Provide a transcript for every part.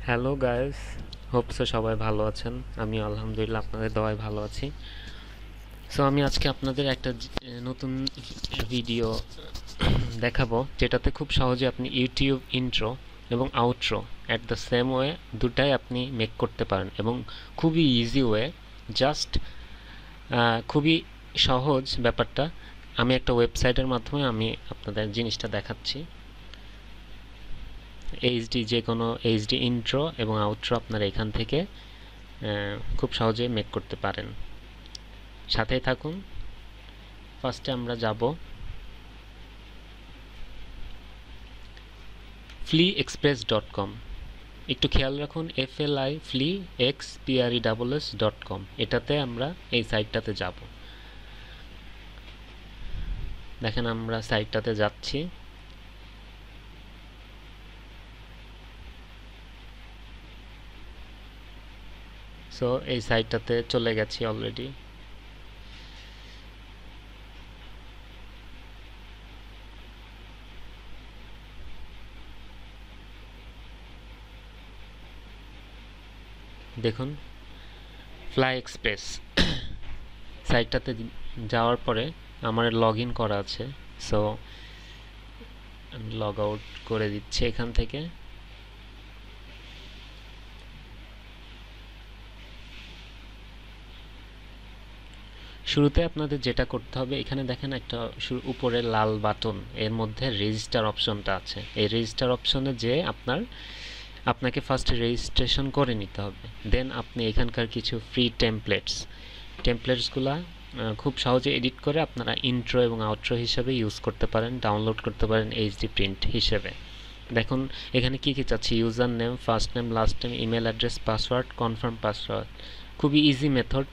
Hello guys, hope so সবাই ভালো আছেন। আমি আলহামদুলিল্লাহ আপনাদের দোয়ায় ভালো আছি। সো আমি আজকে আপনাদের একটা নতুন ভিডিও দেখাবো, যেটাতে খুব সহজে আপনি ইউটিউব ইন্ট্রো এবং outro at the same way দুটাই আপনি মেক করতে পারেন এবং খুবই ইজি ওয়ে। জাস্ট খুবই সহজ ব্যাপারটা। আমি একটা ওয়েবসাইটের মাধ্যমে আমি আপনাদের জিনিসটা দেখাচ্ছি। এইচডি যে কোনো এইচডি ইন্ট্রো এবং আউট্রো আপনারা এখান থেকে খুব সহজে মেক করতে পারেন। সাথেই থাকুন। ফার্স্টে আমরা যাব fleexpress.com। একটু খেয়াল রাখুন, FLI ফ্লি XPRESS.com, এটাতে আমরা এই সাইটটাতে যাব। দেখেন আমরা সাইটটাতে যাচ্ছি। সো এই সাইটটাতে চলে গেছি অলরেডি। দেখুন ফ্লাই এক্সপ্রেস সাইটটাতে যাওয়ার পরে আমার লগ ইন করা আছে। সো আমি লগ আউট করে দিচ্ছি এখান থেকে। শুরুতে আপনাদের যেটা করতে হবে, এখানে দেখেন একটা উপরে লাল বাটন, এর মধ্যে রেজিস্টার অপশনটা আছে। এই রেজিস্টার অপশনে যে আপনাকে ফার্স্ট রেজিস্ট্রেশন করে নিতে হবে। দেন আপনি এখানকার কিছু ফ্রি টেমপ্লেটসগুলা খুব সহজে এডিট করে আপনারা ইন্ট্রো এবং আউট্রো হিসেবে ইউজ করতে পারেন, ডাউনলোড করতে পারেন এইচডি প্রিন্ট হিসেবে। দেখুন এখানে কি কি চাচ্ছি: user name, first name, last name, email address, password, confirm password. খুবই easy method.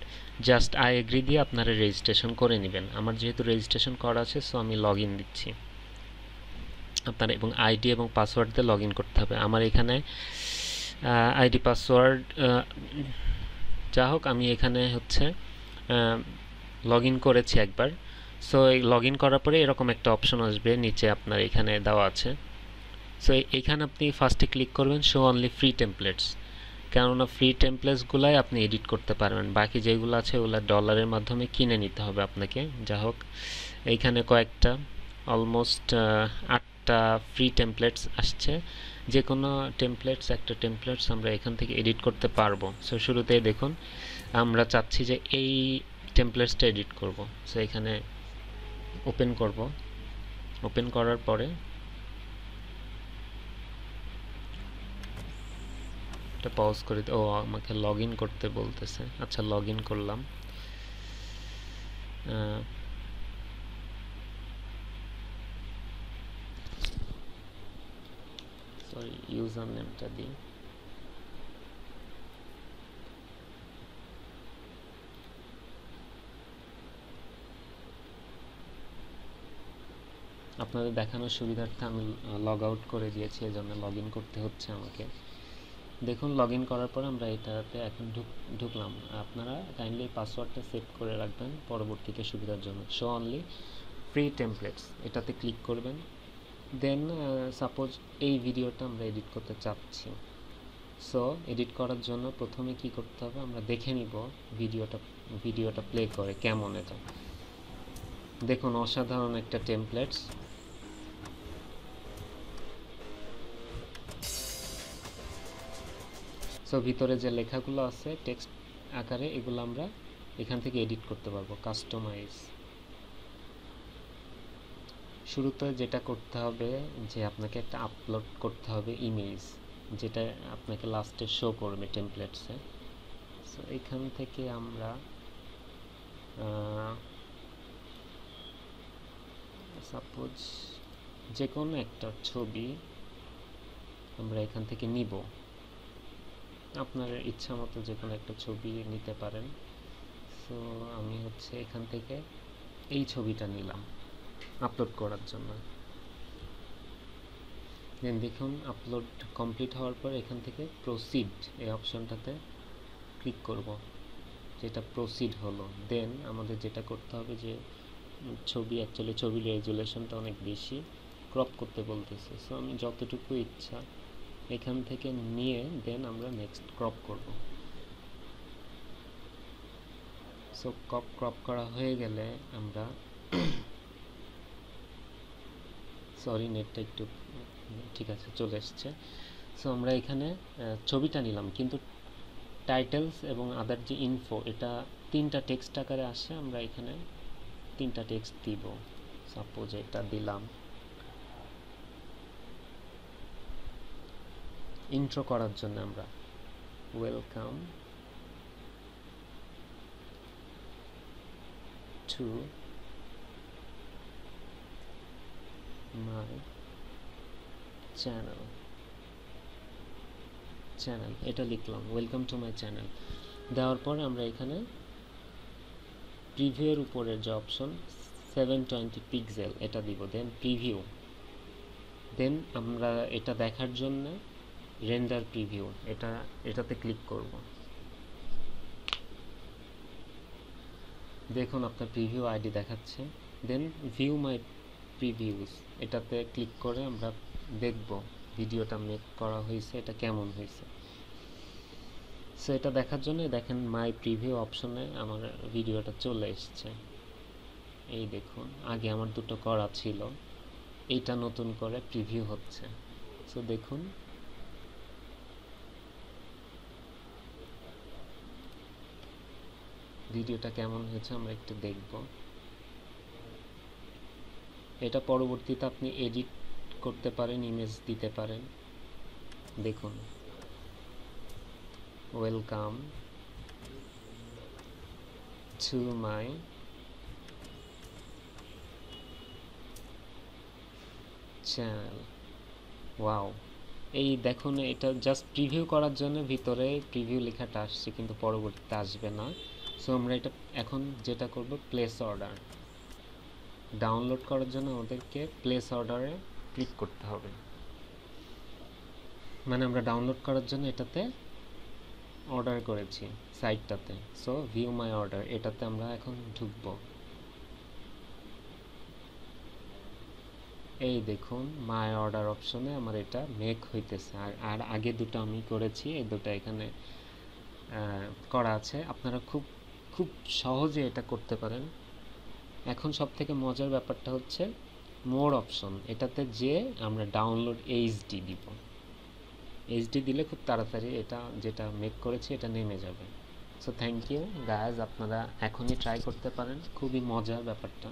Just I agree দিয়ে আপনারা রেজিস্ট্রেশন করে নেবেন। আমার যেহেতু রেজিস্ট্রেশন করা আছে, সো আমি লগ ইন দিচ্ছি। আপনারা এবং আইডি এবং পাসওয়ার্ড দিয়ে লগ ইন করতে হবে। আমার এখানে আইডি পাসওয়ার্ড যা হোক, আমি এখানে হচ্ছে লগ ইন করেছি একবার। সো এই লগ ইন করার পরে এরকম একটা অপশন আসবে, নিচে আপনার এখানে দেওয়া আছে। সো এইখানে আপনি ফার্স্টে ক্লিক করবেন শো অনলি ফ্রি টেমপ্লেটস, কেননা ফ্রি টেমপ্লেটসগুলাই আপনি এডিট করতে পারবেন। বাকি যেগুলো আছে ওগুলো ডলারের মাধ্যমে কিনে নিতে হবে আপনাকে। যা হোক, এইখানে কয়েকটা অলমোস্ট 8টা ফ্রি টেমপ্লেটস আসছে। যে কোনো একটা টেমপ্লেটস আমরা এখান থেকে এডিট করতে পারবো। সো শুরুতেই দেখুন আমরা চাচ্ছি যে এই টেমপ্লেটসটা এডিট করব। সো এখানে ওপেন করব। ওপেন করার পরে এটা পজ করে আমাকে লগ ইন করতে বলতেছে। আচ্ছা, লগ ইন করলাম। সরি, ইউজার নেমটা দিই। আপনাদের দেখানোর সুবিধার্থে আমি লগ আউট করে দিয়েছি, এই জন্য লগ ইন করতে হচ্ছে আমাকে। দেখুন লগ ইন করার পর আমরা এটাতে এখন ঢুকলাম। আপনারা কাইন্ডলি পাসওয়ার্ডটা সেভ করে রাখবেন পরবর্তীতে সুবিধার জন্য। শো অনলি ফ্রি টেমপ্লেটস, এটাতে ক্লিক করবেন। দেন সাপোজ এই ভিডিওটা আমরা এডিট করতে চাচ্ছি। সো এডিট করার জন্য প্রথমে কি করতে হবে, আমরা দেখে নিব ভিডিওটা প্লে করে কেমন। এটা দেখুন অসাধারণ একটা টেমপ্লেটস। সো ভিতরে যে লেখাগুলো আছে টেক্সট আকারে, এগুলো আমরা এখান থেকে এডিট করতে পারবো। কাস্টমাইজ, শুরুতে যেটা করতে হবে যে আপনাকে একটা আপলোড করতে হবে ইমেজ, যেটা আপনাকে লাস্টে শো করবে টেমপ্লেটসে। সো এখান থেকে আমরা সাপোজ যে কোনো একটা ছবি আমরা এখান থেকে নিব। আপনার ইচ্ছা মতো যে কোনো একটা ছবি নিতে পারেন। সো আমি হচ্ছে এখান থেকে এই ছবিটা নিলাম আপলোড করার জন্য। দেন দেখুন আপলোড কমপ্লিট হওয়ার পর এখান থেকে প্রসিড এই অপশনটাতে ক্লিক করব, যেটা প্রসিড হলো। দেন আমাদের যেটা করতে হবে যে ছবির রেজুলেশনটা অনেক বেশি, ক্রপ করতে বলতেছে। সো আমি যতটুকু ইচ্ছা এখান থেকে নিয়ে দেন আমরা নেক্সট ক্রপ করব। সো ক্রপ করা হয়ে গেলে আমরা সরি নেটটা একটু ঠিক আছে চলে এসছে। সো আমরা এখানে ছবিটা নিলাম, কিন্তু টাইটেলস এবং আদার যে ইনফো এটা 3টা টেক্সট আকারে আসে। আমরা এখানে 3টা টেক্সট দিব। সাপোজ এটা দিলাম ইন্ট্রো করার জন্য। আমরা ওয়েলকাম টু মাই চ্যানেল এটা লিখলাম, ওয়েলকাম টু মাই চ্যানেল। দেওয়ার পর আমরা এখানে প্রিভিউয়ের উপরের যে অপশন 720 পিক্সেল এটা দিব, দেন প্রিভিউ। দেন আমরা এটা দেখার জন্য রেন্ডার প্রিভিউ এটাতে ক্লিক করব। দেখুন আপনার প্রিভিউ আইডি দেখাচ্ছে। দেন ভিউ মাই প্রিভিউস এটাতে ক্লিক করে আমরা দেখব ভিডিওটা মেক করা হয়েছে এটা কেমন হয়েছে। সো এটা দেখার জন্য দেখেন মাই প্রিভিউ অপশনে আমার ভিডিওটা চলে এসছে। এই দেখুন, আগে আমার দুটো করা ছিল, এইটা নতুন করে প্রিভিউ হচ্ছে। সো দেখুন ভিডিওটা কেমন হয়েছে আমরা একটু দেখব। এটা পরবর্তীতে আপনি এডিট করতে পারেন, ইমেজ দিতে পারেন। দেখুন welcome to my channel. Wow, এই দেখুন এটা জাস্ট প্রিভিউ করার জন্য ভিতরে প্রিভিউ লেখাটা আসছে, কিন্তু পরবর্তীতে আসবে না। সো আমরা এটা এখন যেটা করব, প্লেস অর্ডার ডাউনলোড করার জন্য আমাদেরকে প্লেস অর্ডারে ক্লিক করতে হবে। মানে আমরা ডাউনলোড করার জন্য এটাতে অর্ডার করেছি সাইটটাতে। সো ভিউ মাই অর্ডার এটাতে আমরা এখন ঢুকব। এই দেখুন মাই অর্ডার অপশনে আমার এটা মেক হইতেছে। আর আগে দুটো আমি করেছি, এই দুটো এখানে করা আছে। আপনারা খুব খুব সহজে এটা করতে পারেন। এখন সব থেকে মজার ব্যাপারটা হচ্ছে মোর অপশন, এটাতে যে আমরা ডাউনলোড এইচডি দিব। এইচডি দিলে খুব তাড়াতাড়ি এটা যেটা মেক করেছি এটা নেমে যাবে। সো থ্যাংক ইউ গাইজ, আপনারা এখনই ট্রাই করতে পারেন, খুবই মজার ব্যাপারটা।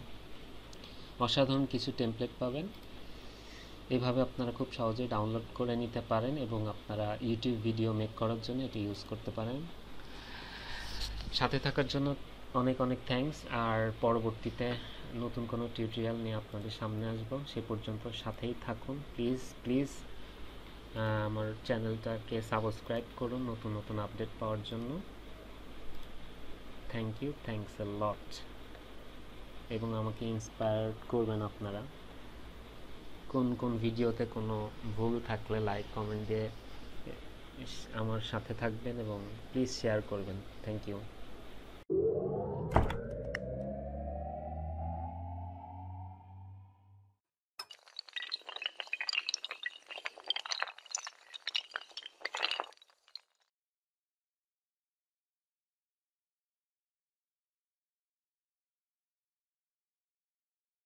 অসাধারণ কিছু টেমপ্লেট পাবেন, এভাবে আপনারা খুব সহজেই ডাউনলোড করে নিতে পারেন এবং আপনারা ইউটিউব ভিডিও মেক করার জন্য এটা ইউজ করতে পারেন। সাথে থাকার জন্য অনেক অনেক থ্যাঙ্কস। আর পরবর্তীতে নতুন কোনো টিউটোরিয়াল নিয়ে আপনাদের সামনে আসবো, সে পর্যন্ত সাথেই থাকুন। প্লিজ আমার চ্যানেলটাকে সাবস্ক্রাইব করুন নতুন নতুন আপডেট পাওয়ার জন্য। থ্যাংক ইউ, থ্যাংকস এ লট। এবং আমাকে ইন্সপায়ার করবেন আপনারা। কোন ভিডিওতে কোনো ভুল থাকলে লাইক কমেন্ট দিয়ে আমার সাথে থাকবেন এবং প্লিজ শেয়ার করবেন। Thank you.